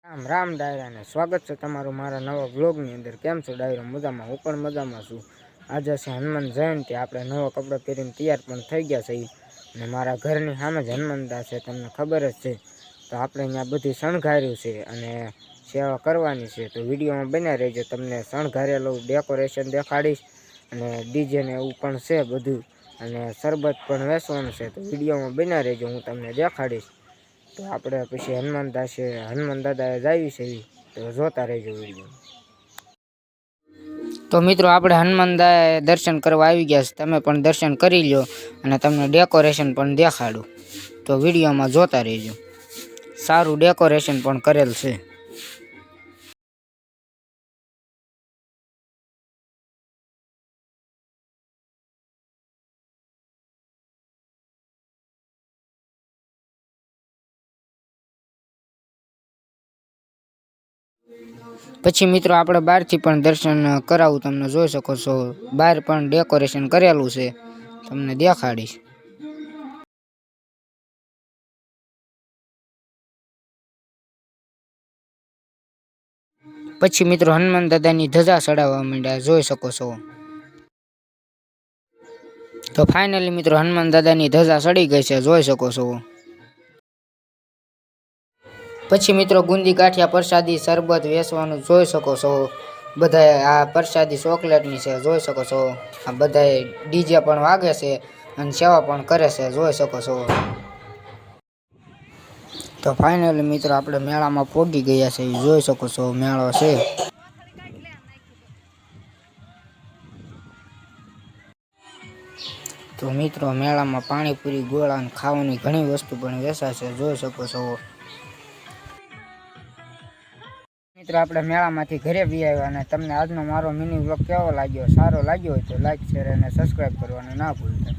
રામ રામ ડાયરાને સ્વાગત છે તમારું મારા નવા વ્લોગની અંદર। કેમ છો ડાયરો? મજામાં? હું પણ મજામાં છું। આજે છે હનુમાન જયંતિ, આપણે નવા કપડાં પહેરીને તૈયાર પણ થઈ ગયા છે અને મારા ઘરની સામે જ હનુમાનદા છે, તમને ખબર જ છે। તો આપણે અહીંયા બધી શણગાર્યું છે અને સેવા કરવાની છે, તો વિડીયોમાં બન્યા રહેજો। તમને શણગારેલું ડેકોરેશન દેખાડીશ અને ડીજે ને એવું પણ છે બધું, અને શરબત પણ વેચવાનું છે, તો વિડીયોમાં બન્યા રહેજો, હું તમને દેખાડીશ। તો આપણે પછી હનુમાન દાદાએ જાવી છે, તો જોતા રહેજો વિડીયો। તો મિત્રો આપણે હનુમાન દાદાએ દર્શન કરવા આવી ગયા છે, તમે પણ દર્શન કરી લો અને તમને ડેકોરેશન પણ દેખાડું, તો વિડીયોમાં જોતા રહેજો। સારું ડેકોરેશન પણ કરેલ છે। પછી મિત્રો આપણે બહારથી પણ દર્શન કરાવું, તમને જોઈ શકો છો। બહાર પણ ડેકોરેશન કરેલું છે, તમને દેખાડીશ। પછી મિત્રો હનુમાન દાદાની ધજા ચડાવવા માંડ્યા, જોઈ શકો છો। તો ફાઇનલી મિત્રો હનુમાન દાદાની ધજા ચડી ગઈ છે, જોઈ શકો છો। પછી મિત્રો ગુંદી ગાંઠિયા પ્રસાદી શરબત વેચવાનું જોઈ શકો છો। બધા આ પ્રસાદી ચોકલેટની છે, જોઈ શકો છો। આ બધા ડીજે પણ વાગે છે અને સેવા પણ કરે છે, જોઈ શકો છો। તો ફાઇનલી મિત્રો આપણે મેળામાં પહોંચી ગયા છે, જોઈ શકો છો મેળો છે। તો મિત્રો મેળામાં પાણીપુરી, ગોળા અને ખાવાની ઘણી વસ્તુ પણ વેચાશે, જોઈ શકો છો। મિત્રો આપણે મેળામાંથી ઘરે બી આવ્યા અને તમને આજનો મારો મિની વ્લોગ કેવો લાગ્યો? સારો લાગ્યો હોય તો લાઈક, શેર અને સબસ્ક્રાઈબ કરવાનું ના ભૂલતા।